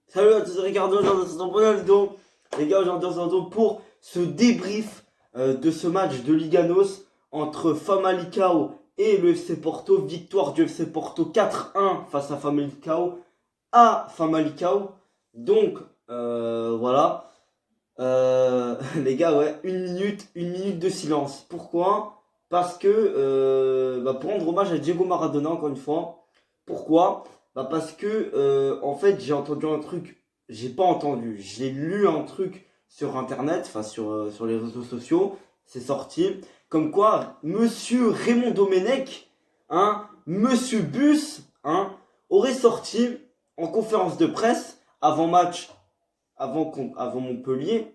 Salut à tous, Ricardo, aujourd'hui on se retrouve pour une vidéo. Les gars, aujourd'hui on se retrouve pour ce débrief de ce match de Liganos entre Famalicão et le FC Porto. Victoire du FC Porto 4-1 face à Famalicão à Famalicão. Donc, voilà. Les gars, ouais, une minute de silence. Pourquoi? Parce que, pour rendre hommage à Diego Maradona, encore une fois. Pourquoi? Parce que, en fait, j'ai entendu un truc, j'ai pas entendu, j'ai lu un truc sur internet, enfin sur les réseaux sociaux, c'est sorti, comme quoi, monsieur Raymond Domenech, hein, monsieur Bus, hein, aurait sorti en conférence de presse, avant match, avant Montpellier,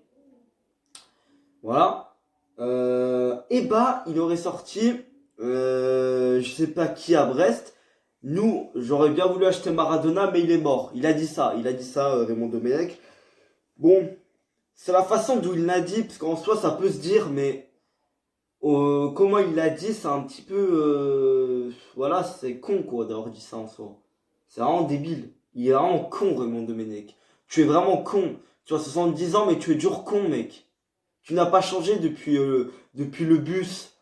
voilà, et bah, il aurait sorti, je sais pas qui à Brest. Nous, j'aurais bien voulu acheter Maradona, mais il est mort. Il a dit ça, Raymond Domenech. Bon, c'est la façon d'où il l'a dit, parce qu'en soi, ça peut se dire, mais comment il l'a dit, c'est un petit peu, voilà, c'est con quoi d'avoir dit ça en soi. C'est vraiment débile. Il est vraiment con, Raymond Domenech. Tu es vraiment con. Tu as 70 ans, mais tu es dur con, mec. Tu n'as pas changé depuis le bus.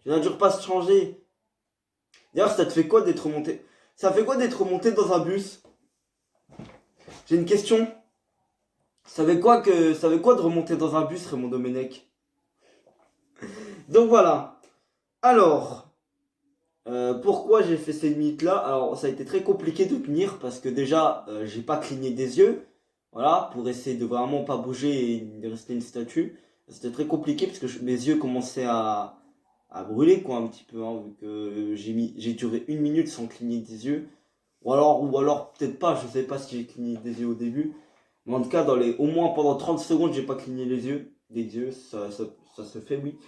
Tu n'as toujours pas changé. D'ailleurs, ça te fait quoi d'être remonté? Ça fait quoi d'être remonté dans un bus? J'ai une question. Ça fait quoi de remonter dans un bus, Raymond Domenech? Donc voilà. Alors, pourquoi j'ai fait ces limites-là? Alors, ça a été très compliqué de tenir parce que déjà, j'ai pas cligné des yeux. Voilà, pour essayer de vraiment pas bouger et de rester une statue. C'était très compliqué parce que mes yeux commençaient à brûler quoi un petit peu, hein, vu que j'ai duré une minute sans cligner des yeux. Ou alors peut-être pas, je sais pas si j'ai cligné des yeux au début. Mais en tout cas, au moins pendant 30 secondes, j'ai pas cligné les yeux. Des yeux, ça se fait, oui.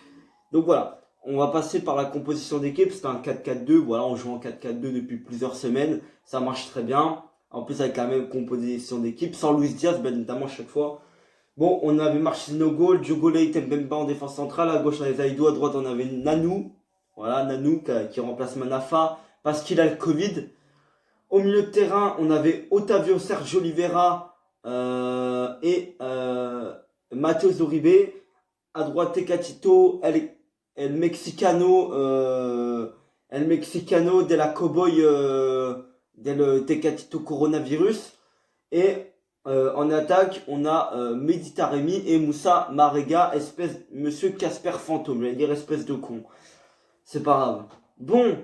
Donc voilà, on va passer par la composition d'équipe. C'est un 4-4-2. Voilà, on joue en 4-4-2 depuis plusieurs semaines. Ça marche très bien. En plus, avec la même composition d'équipe, sans Luis Diaz, bien évidemment, chaque fois. Bon, on avait Marcelo Gol, Diogo Leite, Mbemba en défense centrale. À gauche, on avait Zaïdou. À droite, on avait Nanou. Voilà, Nanou qui remplace Manafa parce qu'il a le Covid. Au milieu de terrain, on avait Otavio Sergio Oliveira et Matheus Uribe. À droite, Tecatito, El Mexicano de la Cowboy del Tecatito Coronavirus. Et en attaque, on a Mehdi Taremi et Moussa Marega, monsieur Casper Fantôme. Je vais dire espèce de con. C'est pas grave. Bon,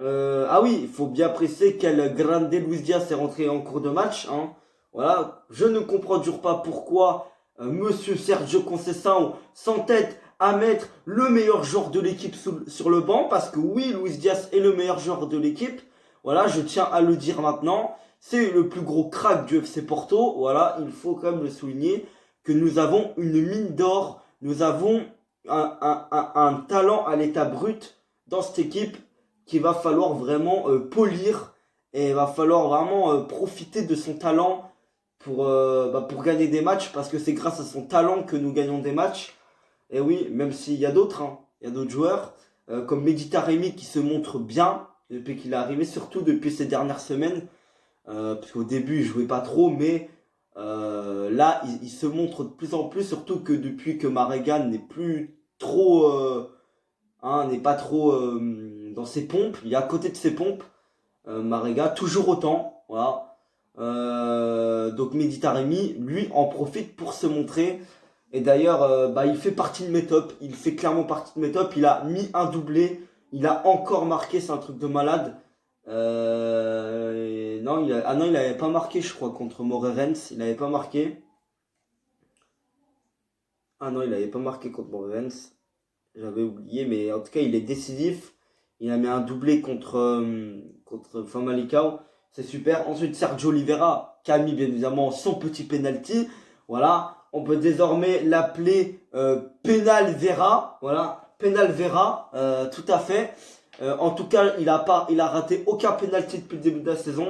ah oui, il faut bien préciser quel grande Luis Diaz est rentré en cours de match. Hein. Voilà, je ne comprends toujours pas pourquoi monsieur Sergio Conceição s'entête à mettre le meilleur joueur de l'équipe sur le banc. Parce que oui, Luis Diaz est le meilleur joueur de l'équipe. Voilà, je tiens à le dire maintenant. C'est le plus gros crack du FC Porto. Voilà, il faut quand même le souligner que nous avons une mine d'or. Nous avons un talent à l'état brut dans cette équipe qu'il va falloir vraiment polir et il va falloir vraiment profiter de son talent pour gagner des matchs parce que c'est grâce à son talent que nous gagnons des matchs. Et oui, même s'il y a d'autres, hein, il y a d'autres joueurs comme Mehdi Taremi qui se montre bien depuis qu'il est arrivé, surtout depuis ces dernières semaines. Parce qu'au début il jouait pas trop, mais là il se montre de plus en plus, surtout que depuis que Marega n'est plus trop n'est pas trop dans ses pompes, il est à côté de ses pompes. Marega, toujours autant, voilà. Donc Mehdi Taremi, lui, en profite pour se montrer. Et d'ailleurs, il fait partie de mes tops. Il fait clairement partie de mes tops. Il a mis un doublé. Il a encore marqué, c'est un truc de malade. Non, il n'avait pas marqué, je crois, contre Morerens. Il n'avait pas marqué. Ah non, il n'avait pas marqué contre Morerens. J'avais oublié, mais en tout cas, il est décisif. Il a mis un doublé contre Famalicão. C'est super. Ensuite, Sergio Oliveira, qui a mis bien évidemment son petit penalty. Voilà. On peut désormais l'appeler Penal Vera. Voilà. Penal Vera, tout à fait. En tout cas, il a raté aucun penalty depuis le début de la saison.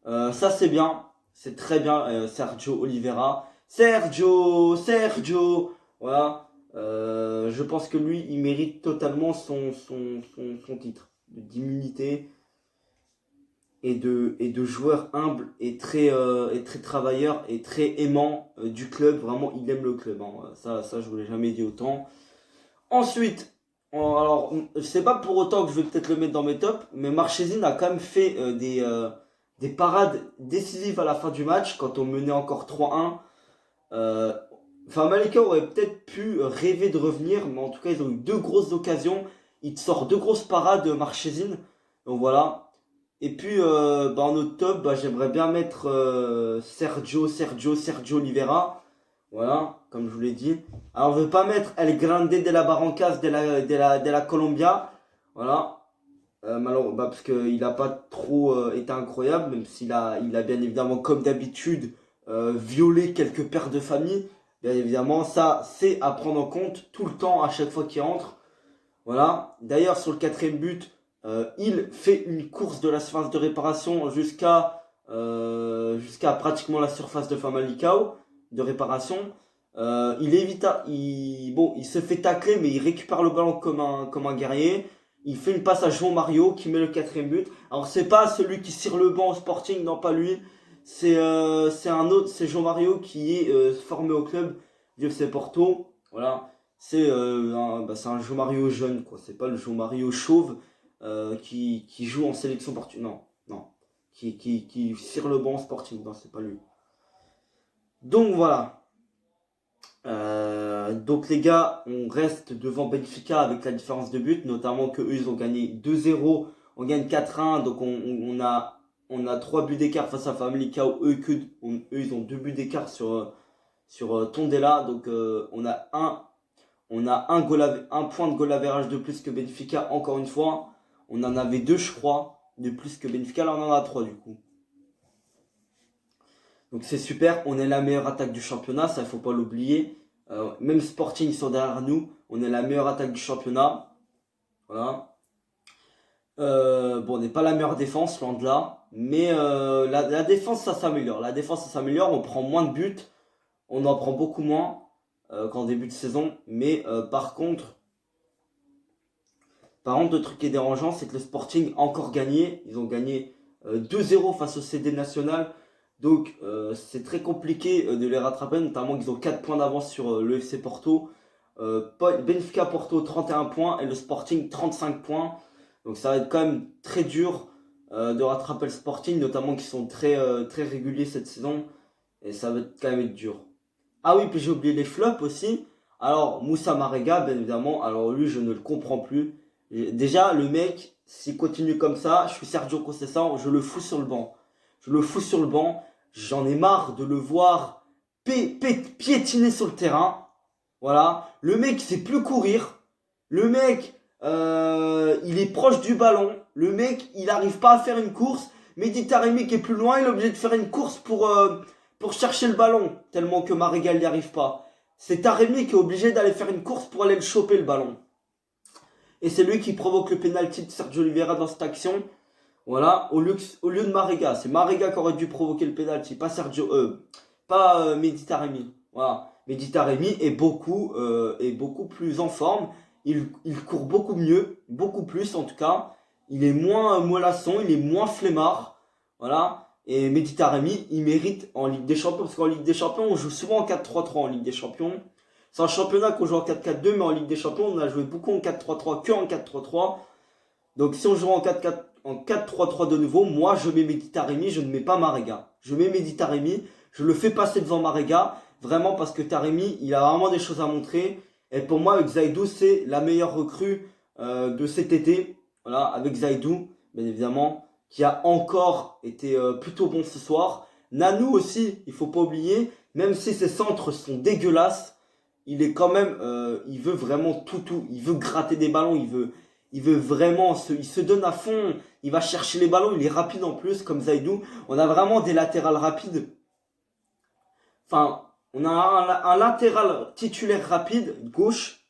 Ça, c'est bien. C'est très bien, Sergio Oliveira. Sergio. Voilà. Je pense que lui, il mérite totalement son titre d'immunité. et de joueur humble et très travailleur et très aimant du club. Vraiment, il aime le club, hein. Ça, je vous l'ai jamais dit autant. Ensuite, alors, c'est pas pour autant que je vais peut-être le mettre dans mes tops, mais Marchesine a quand même fait des parades décisives à la fin du match, quand on menait encore 3-1. Euh, Enfin, Malika aurait peut-être pu rêver de revenir, mais en tout cas, ils ont eu deux grosses occasions. Il te sort deux grosses parades, Marchesine. Donc voilà. Et puis, en autre top, j'aimerais bien mettre Sergio Oliveira. Voilà, comme je vous l'ai dit. Alors, on ne veut pas mettre El Grande de la Barrancas de la Colombia. Voilà. Parce qu'il n'a pas trop été incroyable, même il a bien évidemment, comme d'habitude, violé quelques pères de famille. Bien évidemment, ça, c'est à prendre en compte tout le temps, à chaque fois qu'il entre. Voilà. D'ailleurs, sur le quatrième but, il fait une course de la surface de réparation jusqu'à pratiquement la surface de Famalicão de réparation. Il se fait tacler, mais il récupère le ballon comme un guerrier. Il fait une passe à João Mario qui met le quatrième but. Alors c'est pas celui qui cire le banc au Sporting, non pas lui. C'est un autre, c'est João Mario qui est formé au club du FC Porto. Voilà. C'est un João Mario jeune, quoi. C'est pas le João Mario chauve qui joue en sélection portugaise. Non, non. Qui cire le banc au Sporting. Non, c'est pas lui. Donc voilà. Donc les gars, on reste devant Benfica avec la différence de but, notamment que eux ils ont gagné 2-0, on gagne 4-1, donc on a 3 buts d'écart face à Famalicão, eux ils ont 2 buts d'écart sur Tondela, donc on a un point de goal average de plus que Benfica, encore une fois. On en avait 2 je crois de plus que Benfica, là on en a 3 du coup. Donc c'est super, on est la meilleure attaque du championnat, ça il faut pas l'oublier. Même Sporting ils sont derrière nous, on est la meilleure attaque du championnat. Voilà. On n'est pas la meilleure défense, loin de là. Mais la défense ça s'améliore. La défense ça s'améliore, on prend moins de buts, on en prend beaucoup moins qu'en début de saison. Mais par contre, le truc qui est dérangeant, c'est que le Sporting a encore gagné. Ils ont gagné 2-0 face au CD National. Donc c'est très compliqué de les rattraper, notamment qu'ils ont 4 points d'avance sur le FC Porto. Benfica Porto 31 points et le Sporting 35 points. Donc ça va être quand même très dur de rattraper le Sporting, notamment qu'ils sont très réguliers cette saison. Et ça va quand même être dur. Ah oui, puis j'ai oublié les flops aussi. Alors Moussa Marega, bien évidemment, alors lui je ne le comprends plus. Déjà le mec, s'il continue comme ça, je suis Sergio Conceição, je le fous sur le banc. J'en ai marre de le voir piétiner sur le terrain. Voilà. Le mec sait plus courir. Le mec, il est proche du ballon. Le mec, il n'arrive pas à faire une course. Mehdi Taremi qui est plus loin, il est obligé de faire une course pour chercher le ballon. Tellement que Marega n'y arrive pas. C'est Taremi qui est obligé d'aller faire une course pour aller le choper le ballon. Et c'est lui qui provoque le penalty de Sergio Oliveira dans cette action. Voilà, au lieu de Marega, c'est Marega qui aurait dû provoquer le penalty, pas Mehdi Taremi. Voilà, Mehdi Taremi est beaucoup plus en forme. Il court beaucoup mieux, beaucoup plus en tout cas. Il est moins mollasson, il est moins flemmard. Voilà, et Mehdi Taremi, il mérite en Ligue des Champions, parce qu'en Ligue des Champions, on joue souvent en 4-3-3 en Ligue des Champions. C'est un championnat qu'on joue en 4-4-2, mais en Ligue des Champions, on a joué beaucoup en 4-3-3 que en 4-3-3. Donc si on joue en 4-3-3 de nouveau, moi je mets Mehdi Taremi, je ne mets pas Marega. Je mets Mehdi Taremi, je le fais passer devant Marega, vraiment parce que Taremi, il a vraiment des choses à montrer. Et pour moi, avec Zaidou, c'est la meilleure recrue de cet été. Voilà, avec Zaidou, bien évidemment, qui a encore été plutôt bon ce soir. Nanou aussi, il faut pas oublier, même si ses centres sont dégueulasses, il est quand même, il veut vraiment tout. Il veut gratter des ballons, il veut vraiment, il se donne à fond, il va chercher les ballons, il est rapide en plus, comme Zaidou. On a vraiment des latérales rapides. Enfin, on a un latéral titulaire rapide, gauche.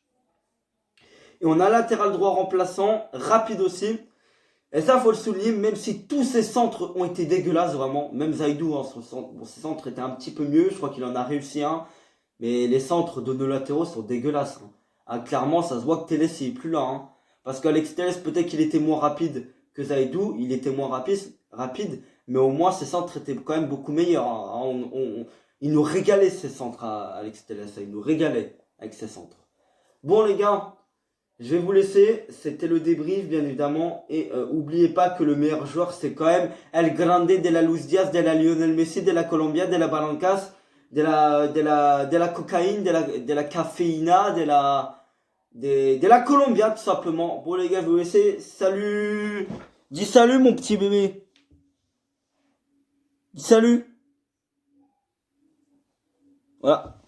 Et on a un latéral droit remplaçant, rapide aussi. Et ça, faut le souligner, même si tous ces centres ont été dégueulasses, vraiment. Même Zaidou, hein, ses centres étaient un petit peu mieux, je crois qu'il en a réussi un. Mais les centres de nos latéraux sont dégueulasses. Hein. Ah, clairement, ça se voit que Télé, il est plus là. Hein. Parce qu'Alex Telles, peut-être qu'il était moins rapide que Zaidou, il était moins rapide, rapide, mais au moins ses centres étaient quand même beaucoup meilleurs. Hein. Il nous régalait ses centres à Alex Telles, il nous régalait avec ses centres. Bon les gars, je vais vous laisser, c'était le débrief bien évidemment, et oubliez pas que le meilleur joueur c'est quand même El Grande de la Luis Diaz, de la Lionel Messi, de la Colombia, de la Barrancas, de la cocaïne, de la caféina, de la Colombia tout simplement. Bon les gars, je vais vous laisser, salut. Dis salut mon petit bébé. Dis salut. Voilà.